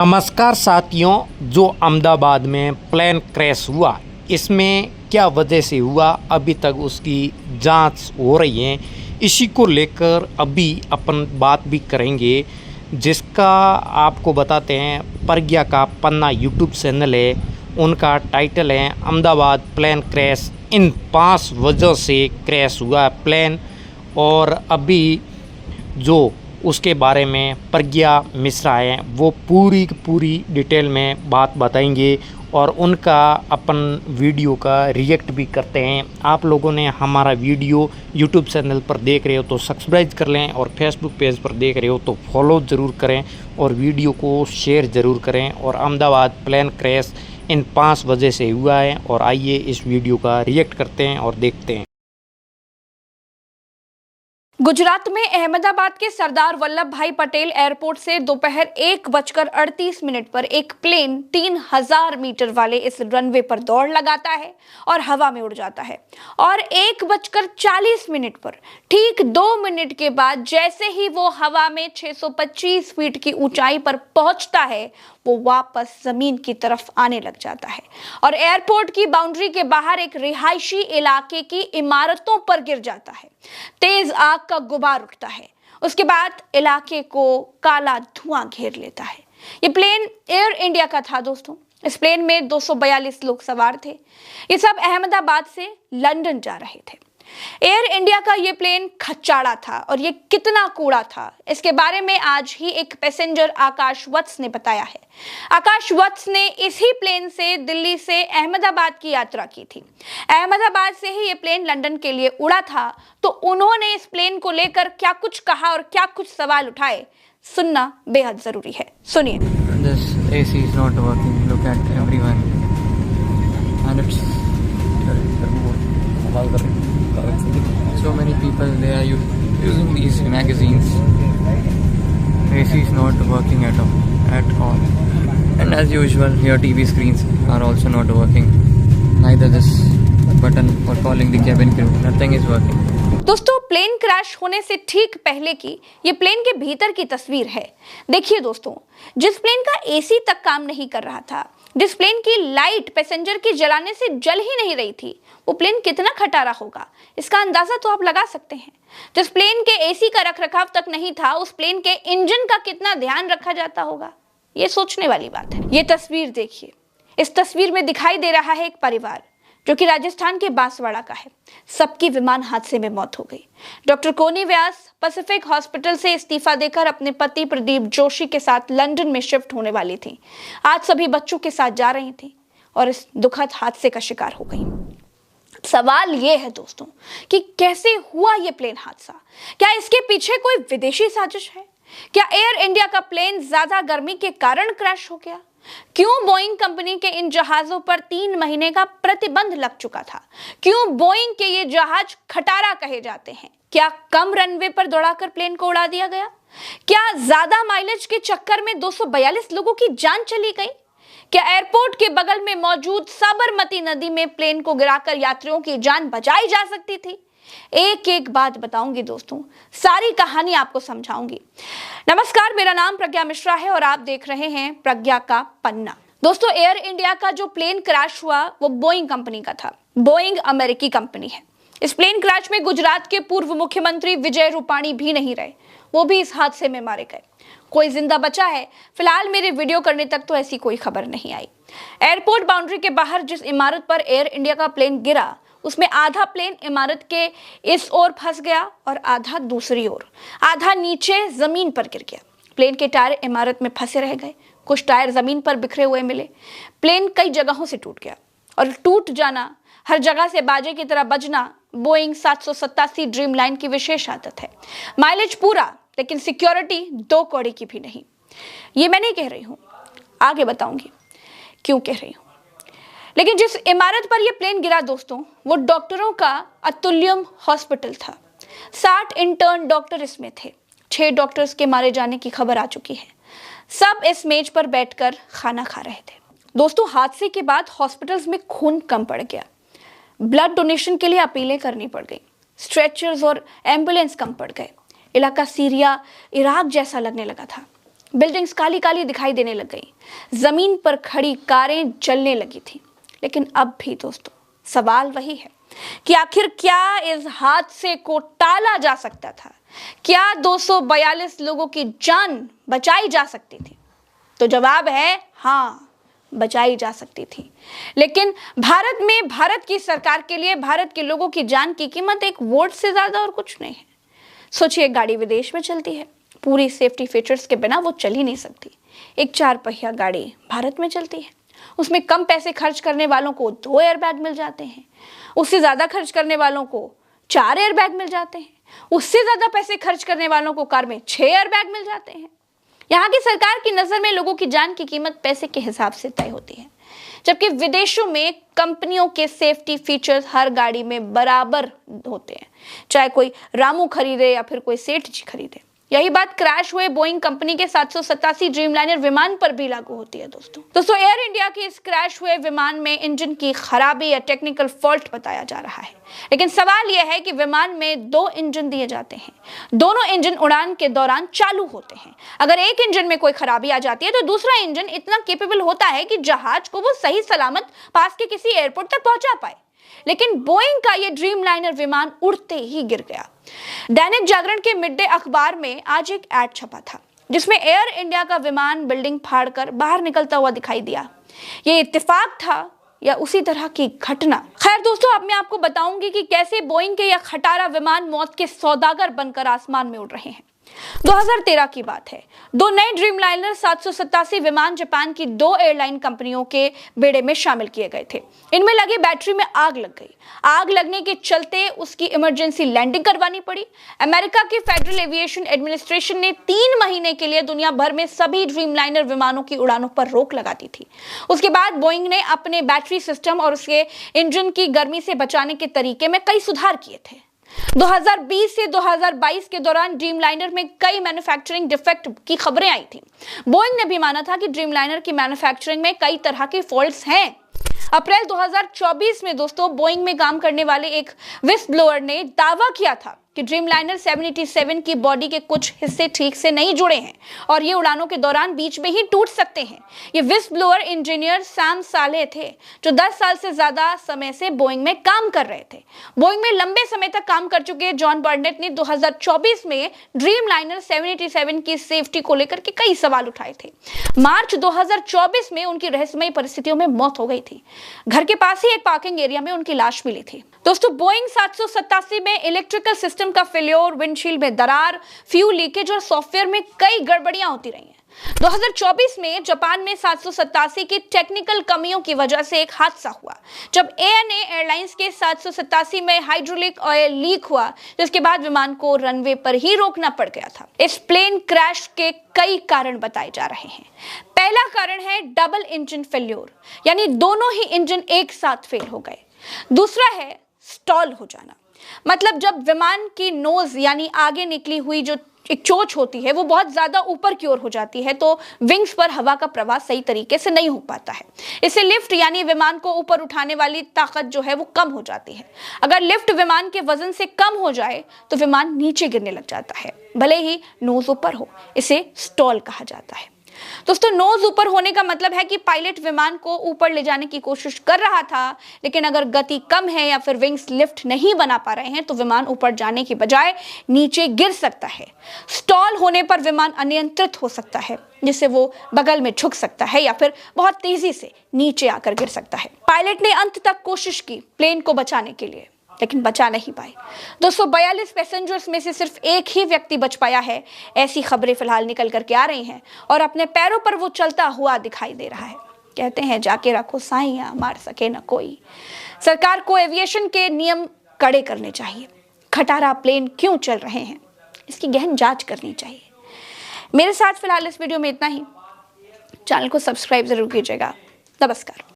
नमस्कार साथियों। जो अहमदाबाद में प्लेन क्रैश हुआ, इसमें क्या वजह से हुआ, अभी तक उसकी जांच हो रही है। इसी को लेकर अभी अपन बात भी करेंगे, जिसका आपको बताते हैं। प्रज्ञा का पन्ना यूट्यूब चैनल है, उनका टाइटल है अहमदाबाद प्लेन क्रैश, इन 5 वजह से क्रैश हुआ प्लेन। और अभी जो उसके बारे में प्रज्ञा मिश्रा हैं, वो पूरी की पूरी डिटेल में बात बताएंगे और उनका अपन वीडियो का रिएक्ट भी करते हैं। आप लोगों ने हमारा वीडियो यूट्यूब चैनल पर देख रहे हो तो सब्सक्राइब कर लें, और फेसबुक पेज पर देख रहे हो तो फॉलो ज़रूर करें और वीडियो को शेयर ज़रूर करें। और अहमदाबाद प्लेन क्रैश इन 5 वजह से हुआ है, और आइए इस वीडियो का रिएक्ट करते हैं और देखते हैं। गुजरात में अहमदाबाद के सरदार वल्लभ भाई पटेल एयरपोर्ट से दोपहर 1:38 पर एक प्लेन 3000 मीटर वाले इस रनवे पर दौड़ लगाता है और हवा में उड़ जाता है। और 1:40 पर ठीक 2 मिनट के बाद जैसे ही वो हवा में 625 फीट की ऊंचाई पर पहुंचता है, वो वापस जमीन की तरफ आने लग जाता है और एयरपोर्ट की बाउंड्री के बाहर एक रिहायशी इलाके की इमारतों पर गिर जाता है। तेज आग का गुबार उठता है। उसके बाद इलाके को काला धुआं घेर लेता है। ये प्लेन एयर इंडिया का था दोस्तों। इस प्लेन में 242 लोग सवार थे। ये सब अहमदाबाद से लंदन जा रहे थे। एयर इंडिया का ये प्लेन खच्चाड़ा था और ये कितना कूड़ा था, इसके बारे में आज ही एक पैसेंजर आकाश वत्स ने बताया है। आकाश वत्स ने इसी प्लेन से दिल्ली से अहमदाबाद की यात्रा की थी। अहमदाबाद से ही ये प्लेन लंदन के लिए उड़ा था। तो उन्होंने इस प्लेन को लेकर क्या कुछ कहा और क्या कुछ सवाल उठाए, सुनना बेहद जरूरी है। सुनिए। This AC is not working. Look at everyone, and it's so many people they are using these magazines. AC is not working at all. And as usual, your TV screens are also not working. Neither this button for calling the cabin crew. Nothing is working. दोस्तों, plane crash होने से ठीक पहले की ये plane के भीतर की तस्वीर है। देखिए दोस्तों, जिस प्लेन का एसी तक काम नहीं कर रहा था, जिस प्लेन की लाइट पैसेंजर की जलाने से जल ही नहीं रही थी, वो प्लेन कितना खटारा होगा, इसका अंदाजा तो आप लगा सकते हैं। जिस प्लेन के एसी का रखरखाव तक नहीं था, उस प्लेन के इंजन का कितना ध्यान रखा जाता होगा, ये सोचने वाली बात है। ये तस्वीर देखिए। इस तस्वीर में दिखाई दे रहा है एक परिवार जो कि राजस्थान के बांसवाड़ा का है। सबकी विमान हादसे में मौत हो गई। डॉक्टर कोनी व्यास पैसिफिक हॉस्पिटल से इस्तीफा देकर अपने पति प्रदीप जोशी के साथ लंदन में शिफ्ट होने वाली थी। आज सभी बच्चों के साथ जा रही थी और इस दुखद हादसे का शिकार हो गई। सवाल ये है दोस्तों कि कैसे हुआ ये प्लेन हादसा? क्या इसके पीछे कोई विदेशी साजिश है? क्या एयर इंडिया का प्लेन ज्यादा गर्मी के कारण क्रैश हो गया? क्यों बोइंग कंपनी के इन जहाजों पर 3 महीने का प्रतिबंध लग चुका था? क्यों बोइंग के ये जहाज खटारा कहे जाते हैं? क्या कम रनवे पर दौड़ाकर प्लेन को उड़ा दिया गया? क्या ज्यादा माइलेज के चक्कर में 242 लोगों की जान चली गई? क्या एयरपोर्ट के बगल में मौजूद साबरमती नदी में प्लेन को गिराकर यात्रियों की जान बचाई जा सकती थी? एक एक बात बताऊंगी दोस्तों, सारी कहानी आपको समझाऊंगी। नमस्कार, मेरा नाम प्रज्ञा मिश्रा है और आप देख रहे हैं प्रज्ञा का पन्ना। दोस्तों, एयर इंडिया का जो प्लेन क्रैश हुआ वो बोइंग कंपनी का था। बोइंग अमेरिकी कंपनी है। इस प्लेन क्रैश में गुजरात के पूर्व मुख्यमंत्री विजय रूपाणी भी नहीं रहे, वो भी इस हादसे में मारे गए। कोई जिंदा बचा है? फिलहाल मेरे वीडियो करने तक तो ऐसी कोई खबर नहीं आई। एयरपोर्ट बाउंड्री के बाहर जिस इमारत पर एयर इंडिया का प्लेन गिरा, उसमें आधा प्लेन इमारत के इस ओर फंस गया और आधा दूसरी ओर, आधा नीचे जमीन पर गिर गया। प्लेन के टायर इमारत में फंसे रह गए, कुछ टायर जमीन पर बिखरे हुए मिले। प्लेन कई जगहों से टूट गया और टूट जाना, हर जगह से बाजे की तरह बजना बोइंग 787 ड्रीम लाइन की विशेष आदत है। माइलेज पूरा, लेकिन सिक्योरिटी 2 कौड़ी की भी नहीं। ये मैं नहीं कह रही हूं, आगे बताऊंगी क्यों कह रही हूं। लेकिन जिस इमारत पर यह प्लेन गिरा दोस्तों, वो डॉक्टरों का अतुल्यम हॉस्पिटल था। 60 इंटर्न डॉक्टर इसमें थे। 6 डॉक्टर्स के मारे जाने की खबर आ चुकी है। सब इस मेज पर बैठकर खाना खा रहे थे। दोस्तों, हादसे के बाद हॉस्पिटल्स में खून कम पड़ गया। ब्लड डोनेशन के लिए अपीलें करनी पड़ गई। स्ट्रेचर्स और एम्बुलेंस कम पड़ गए। इलाका सीरिया, इराक जैसा लगने लगा था। बिल्डिंग्स काली काली दिखाई देने लग गई, जमीन पर खड़ी कारें जलने लगी थी। लेकिन अब भी दोस्तों सवाल वही है कि आखिर क्या इस हादसे को टाला जा सकता था? क्या 242 लोगों की जान बचाई जा सकती थी? तो जवाब है हाँ, बचाई जा सकती थी। लेकिन भारत में भारत की सरकार के लिए भारत के लोगों की जान की कीमत एक वोट से ज्यादा और कुछ नहीं है। सोचिए, एक गाड़ी विदेश में चलती है, पूरी सेफ्टी फीचर्स के बिना वो चल ही नहीं सकती। एक 4 पहिया गाड़ी भारत में चलती है, उसमें कम पैसे खर्च करने वालों को 2 एयरबैग मिल जाते हैं, उससे ज्यादा खर्च करने वालों को 4 एयरबैग मिल जाते हैं, उससे ज्यादा पैसे खर्च करने वालों को कार में 6 एयरबैग मिल जाते हैं। यहाँ की सरकार की नजर में लोगों की जान की कीमत पैसे के हिसाब से तय होती है, जबकि विदेशों में कंपनियों के सेफ्टी फीचर्स हर गाड़ी में बराबर होते हैं, चाहे कोई रामू खरीदे या फिर कोई सेठ जी खरीदे। यही बात क्रैश हुए बोइंग कंपनी के 787 ड्रीमलाइनर विमान पर भी लागू होती है। दोस्तों एयर इंडिया के इस क्रैश हुए विमान में इंजन की खराबी या टेक्निकल फॉल्ट बताया जा रहा है। लेकिन सवाल यह है कि विमान में 2 इंजन दिए जाते हैं, दोनों इंजन उड़ान के दौरान चालू होते हैं। अगर एक इंजन में कोई खराबी आ जाती है तो दूसरा इंजन इतना कैपेबल होता है कि जहाज को वो सही सलामत पास के किसी एयरपोर्ट तक पहुंचा पाए। लेकिन बोइंग का ये ड्रीमलाइनर विमान उड़ते ही गिर गया। दैनिक जागरण के मिड डे अखबार में आज एक ऐड छपा था जिसमें एयर इंडिया का विमान बिल्डिंग फाड़कर बाहर निकलता हुआ दिखाई दिया। ये इत्तेफाक था या उसी तरह की घटना? खैर दोस्तों, अब मैं आपको बताऊंगी कि कैसे बोइंग के यह खटारा विमान मौत के सौदागर बनकर आसमान में उड़ रहे हैं। 2013 की बात है। 2 नए ड्रीमलाइनर 787 विमान जापान की 2 एयरलाइन कंपनियों के बेड़े में शामिल किए गए थे। इनमें लगे बैटरी में आग लग गई। आग लगने के चलते उसकी इमरजेंसी लैंडिंग करवानी पड़ी। अमेरिका के फेडरल एविएशन एडमिनिस्ट्रेशन ने 3 महीने के लिए दुनिया भर में सभी ड्रीमलाइनर विमानों की उड़ानों पर रोक लगा दी थी। उसके बाद बोइंग ने अपने बैटरी सिस्टम और उसके इंजन की गर्मी से बचाने के तरीके में कई सुधार किए थे। 2020 से 2022 के दौरान ड्रीमलाइनर में कई मैन्युफैक्चरिंग डिफेक्ट की खबरें आई थी। बोइंग ने भी माना था कि ड्रीमलाइनर की मैन्युफैक्चरिंग में कई तरह की फॉल्ट्स हैं। अप्रैल 2024 में दोस्तों बोइंग में काम करने वाले एक विस्ल ब्लोअर ने दावा किया था कि ड्रीमलाइनर 787 की बॉडी के कुछ हिस्से ठीक से नहीं जुड़े हैं और ये उड़ानों के दौरान बीच में ही टूट सकते हैं। ये विस्ल ब्लोअर इंजीनियर सैम साले थे जो 10 साल से ज्यादा समय से बोइंग में काम कर रहे थे। बोइंग में लंबे समय तक काम कर चुके जॉन बर्नेट ने 2024 में ड्रीमलाइनर 787 की सेफ्टी को लेकर के कई सवाल उठाए थे। मार्च 2024 में उनकी रहस्यमयी परिस्थितियों में मौत हो गई थी। घर के पास ही एक पार्किंग एरिया में उनकी लाश मिली थी। दोस्तों बोइंग 787 में इलेक्ट्रिकल सिस्टम का फेल्योर, विंडशील्ड में दरार, फ्यूल लीकेज और सॉफ्टवेयर में कई गड़बड़ियां होती रही हैं। 2024 में जापान में 787 की टेक्निकल कमियों की वजह से एक हादसा हुआ जब ANA एयरलाइंस के 787 में हाइड्रोलिक ऑयल लीक हुआ, जिसके बाद विमान को रनवे पर ही रोकना पड़ गया था। इस प्लेन क्रैश के कई कारण बताए जा रहे हैं। पहला कारण है डबल इंजन फेल्योर, यानी दोनों ही इंजन एक साथ फेल हो गए। दूसरा है स्टॉल हो जाना, मतलब जब विमान की नोज यानी आगे निकली हुई जो एक चोंच होती है वो बहुत ज्यादा ऊपर की ओर हो जाती है तो विंग्स पर हवा का प्रवाह सही तरीके से नहीं हो पाता है। इससे लिफ्ट यानी विमान को ऊपर उठाने वाली ताकत जो है वो कम हो जाती है। अगर लिफ्ट विमान के वजन से कम हो जाए तो विमान नीचे गिरने लग जाता है, भले ही नोज ऊपर हो। इसे स्टॉल कहा जाता है। दोस्तों नोज ऊपर होने का मतलब है कि पायलट विमान को ऊपर ले जाने की कोशिश कर रहा था, लेकिन अगर गति कम है या फिर विंग्स लिफ्ट नहीं बना पा रहे हैं तो विमान ऊपर जाने की बजाय नीचे गिर सकता है। स्टॉल होने पर विमान अनियंत्रित हो सकता है, जिससे वो बगल में झुक सकता है या फिर बहुत तेजी से नीचे आकर गिर सकता है। पायलट ने अंत तक कोशिश की प्लेन को बचाने के लिए, लेकिन बचा नहीं पाए। 242 पैसेंजर्स में से सिर्फ एक ही व्यक्ति बच पाया है, ऐसी खबरें फिलहाल निकल करके आ रही हैं और अपने पैरों पर वो चलता हुआ दिखाई दे रहा है। कहते हैं जाके रखो साइयां, मार सके न कोई। सरकार को एविएशन के नियम कड़े करने चाहिए। खटारा प्लेन क्यों चल रहे हैं, इसकी गहन जांच करनी चाहिए। मेरे साथ फिलहाल इस वीडियो में इतना ही। चैनल को सब्सक्राइब जरूर कीजिएगा। नमस्कार।